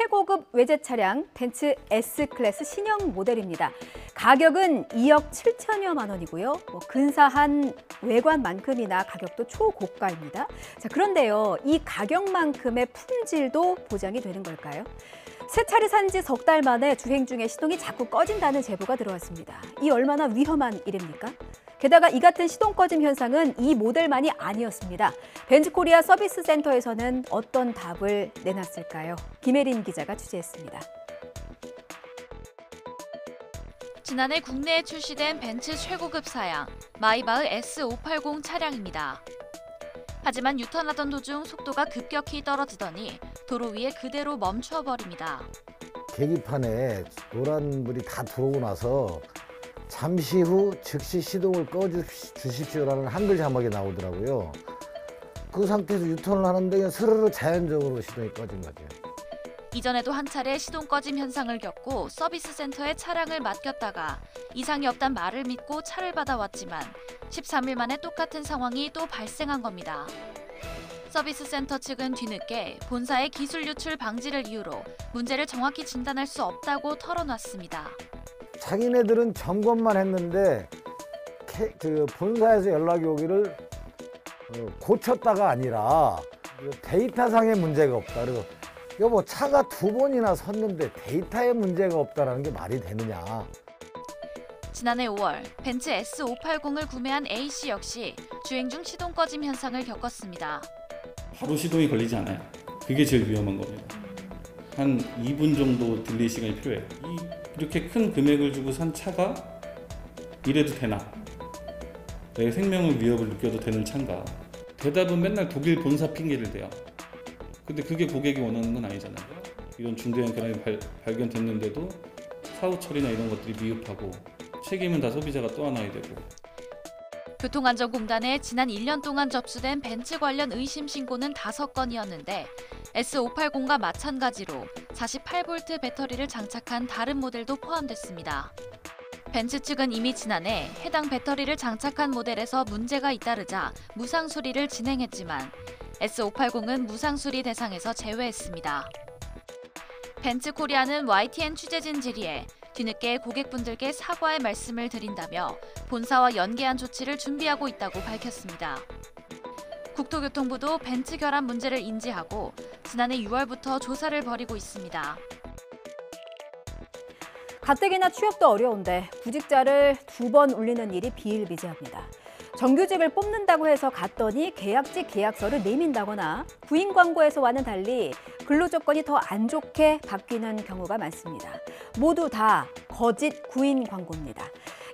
최고급 외제 차량 벤츠 S클래스 신형 모델입니다. 가격은 2억 7천여만 원이고요. 근사한 외관만큼이나 가격도 초고가입니다. 자, 그런데요, 이 가격만큼의 품질도 보장이 되는 걸까요? 새 차를 산 지 석 달 만에 주행 중에 시동이 자꾸 꺼진다는 제보가 들어왔습니다. 이 얼마나 위험한 일입니까? 게다가 이 같은 시동 꺼짐 현상은 이 모델만이 아니었습니다. 벤츠코리아 서비스 센터에서는 어떤 답을 내놨을까요? 김혜린 기자가 취재했습니다. 지난해 국내에 출시된 벤츠 최고급 사양 마이바흐 S580 차량입니다. 하지만 유턴하던 도중 속도가 급격히 떨어지더니 도로 위에 그대로 멈춰버립니다. 계기판에 노란불이 다 들어오고 나서 잠시 후 즉시 시동을 꺼주십시오라는 한글 자막이 나오더라고요. 그 상태에서 유턴을 하는데 그냥 스르르 자연적으로 시동이 꺼진 거죠. 이전에도 한 차례 시동 꺼짐 현상을 겪고 서비스 센터에 차량을 맡겼다가 이상이 없단 말을 믿고 차를 받아왔지만 13일 만에 똑같은 상황이 또 발생한 겁니다. 서비스 센터 측은 뒤늦게 본사의 기술 유출 방지를 이유로 문제를 정확히 진단할 수 없다고 털어놨습니다. 자기네들은 점검만 했는데 본사에서 연락이 오기를 고쳤다가 아니라 데이터상의 문제가 없다. 그리고 여보, 차가 2번이나 섰는데 데이터에 문제가 없다는 게 말이 되느냐. 지난해 5월 벤츠 S580을 구매한 A씨 역시 주행 중 시동 꺼짐 현상을 겪었습니다. 바로 시동이 걸리지 않아요. 그게 제일 위험한 겁니다. 한 2분 정도 딜레이 시간이 필요해요. 이렇게 큰 금액을 주고 산 차가 이래도 되나? 내 생명의 위협을 느껴도 되는 차인가? 대답은 맨날 독일 본사 핑계를 대요. 근데 그게 고객이 원하는 건 아니잖아요. 이런 중대한 결함이 발견됐는데도 사후 처리나 이런 것들이 미흡하고 책임은 다 소비자가 떠안아야 되고. 교통안전공단에 지난 1년 동안 접수된 벤츠 관련 의심 신고는 5건이었는데 S580과 마찬가지로 48V 배터리를 장착한 다른 모델도 포함됐습니다. 벤츠 측은 이미 지난해 해당 배터리를 장착한 모델에서 문제가 잇따르자 무상 수리를 진행했지만 S580은 무상 수리 대상에서 제외했습니다. 벤츠 코리아는 YTN 취재진 질의에 뒤늦게 고객분들께 사과의 말씀을 드린다며 본사와 연계한 조치를 준비하고 있다고 밝혔습니다. 국토교통부도 벤츠 결함 문제를 인지하고 지난해 6월부터 조사를 벌이고 있습니다. 가뜩이나 취업도 어려운데 구직자를 2번 울리는 일이 비일비재합니다. 정규직을 뽑는다고 해서 갔더니 계약직 계약서를 내민다거나 구인 광고에서와는 달리 근로 조건이 더 안 좋게 바뀌는 경우가 많습니다. 모두 다 거짓 구인 광고입니다.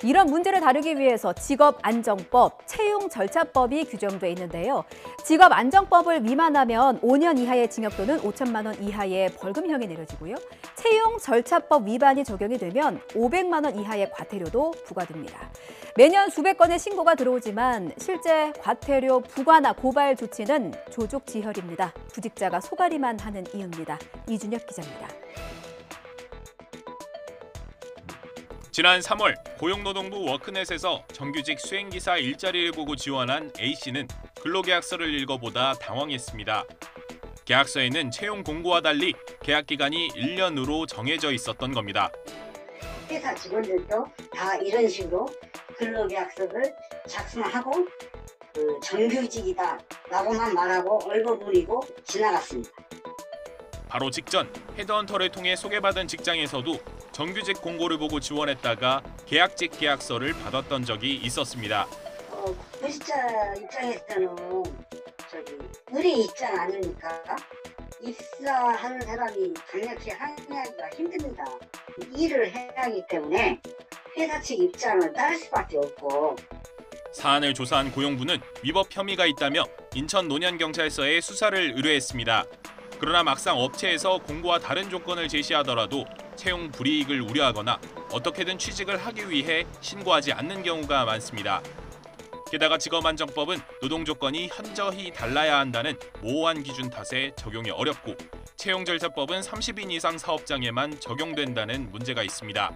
이런 문제를 다루기 위해서 직업안정법, 채용절차법이 규정돼 있는데요. 직업안정법을 위반하면 5년 이하의 징역 또는 5천만 원 이하의 벌금형이 내려지고요. 채용절차법 위반이 적용이 되면 500만 원 이하의 과태료도 부과됩니다. 매년 수백 건의 신고가 들어오지만 실제 과태료 부과나 고발 조치는 조족지혈입니다. 구직자가 속앓이만 하는 이유입니다. 이준혁 기자입니다. 지난 3월 고용노동부 워크넷에서 정규직 수행기사 일자리를 보고 지원한 A씨는 근로계약서를 읽어보다 당황했습니다. 계약서에는 채용 공고와 달리 계약 기간이 1년으로 정해져 있었던 겁니다. 회사 직원들도 다 이런 식으로 근로계약서를 작성하고 정규직이다 라고만 말하고 얼버무리고 지나갔습니다. 바로 직전 헤드헌터를 통해 소개받은 직장에서도 정규직 공고를 보고 지원했다가 계약직 계약서를 받았던 적이 있었습니다. 구직자 입장에서는 의리 입장 아닙니까? 입사하는 사람이 강력히 항의하기가 힘듭니다. 일을 해야 하기 때문에 회사 측 입장을 따를 수밖에 없고. 사안을 조사한 고용부는 위법 혐의가 있다며 인천 논현경찰서에 수사를 의뢰했습니다. 그러나 막상 업체에서 공고와 다른 조건을 제시하더라도 채용 불이익을 우려하거나 어떻게든 취직을 하기 위해 신고하지 않는 경우가 많습니다. 게다가 직업안정법은 노동 조건이 현저히 달라야 한다는 모호한 기준 탓에 적용이 어렵고 채용절차법은 30인 이상 사업장에만 적용된다는 문제가 있습니다.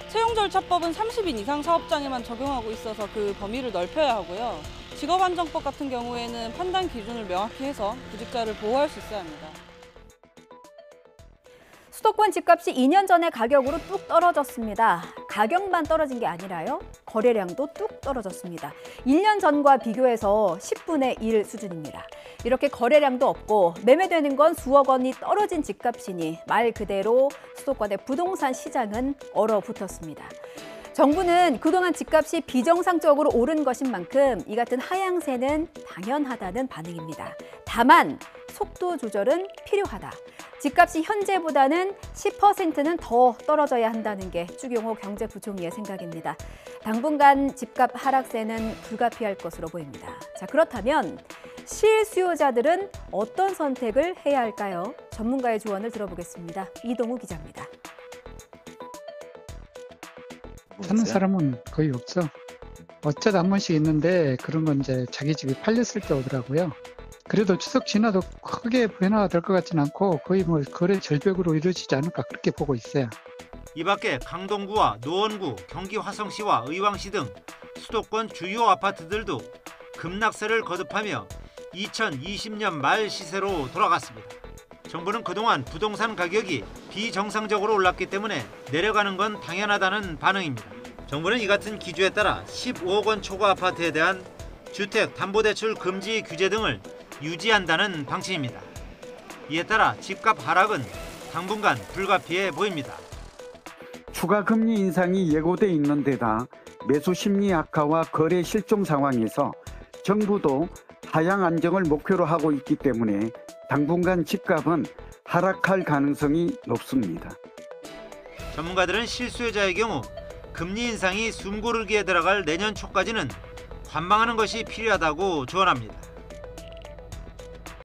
채용절차법은 30인 이상 사업장에만 적용하고 있어서 그 범위를 넓혀야 하고요. 직업안정법 같은 경우에는 판단 기준을 명확히 해서 구직자를 보호할 수 있어야 합니다. 수도권 집값이 2년 전의 가격으로 뚝 떨어졌습니다. 가격만 떨어진 게 아니라요. 거래량도 뚝 떨어졌습니다. 1년 전과 비교해서 10분의 1 수준입니다. 이렇게 거래량도 없고 매매되는 건 수억 원이 떨어진 집값이니 말 그대로 수도권의 부동산 시장은 얼어붙었습니다. 정부는 그동안 집값이 비정상적으로 오른 것인 만큼 이 같은 하향세는 당연하다는 반응입니다. 다만 속도 조절은 필요하다. 집값이 현재보다는 10%는 더 떨어져야 한다는 게 추경호 경제부총리의 생각입니다. 당분간 집값 하락세는 불가피할 것으로 보입니다. 자, 그렇다면 실수요자들은 어떤 선택을 해야 할까요? 전문가의 조언을 들어보겠습니다. 이동우 기자입니다. 사는 사람은 거의 없어. 어쩌다 한 번씩 있는데 그런 건 이제 자기 집이 팔렸을 때 오더라고요. 그래도 추석 지나도 크게 변화가 될 것 같지는 않고 거의 뭐 거래 절벽으로 이루어지지 않을까 그렇게 보고 있어요. 이 밖에 강동구와 노원구, 경기 화성시와 의왕시 등 수도권 주요 아파트들도 급락세를 거듭하며 2020년 말 시세로 돌아갔습니다. 정부는 그동안 부동산 가격이 비정상적으로 올랐기 때문에 내려가는 건 당연하다는 반응입니다. 정부는 이 같은 기조에 따라 15억 원 초과 아파트에 대한 주택담보대출 금지 규제 등을 유지한다는 방침입니다. 이에 따라 집값 하락은 당분간 불가피해 보입니다. 추가 금리 인상이 예고돼 있는 데다 매수 심리 악화와 거래 실종 상황에서 정부도 하향 안정을 목표로 하고 있기 때문에 당분간 집값은 하락할 가능성이 높습니다. 전문가들은 실수요자의 경우 금리 인상이 숨고르기에 들어갈 내년 초까지는 관망하는 것이 필요하다고 조언합니다.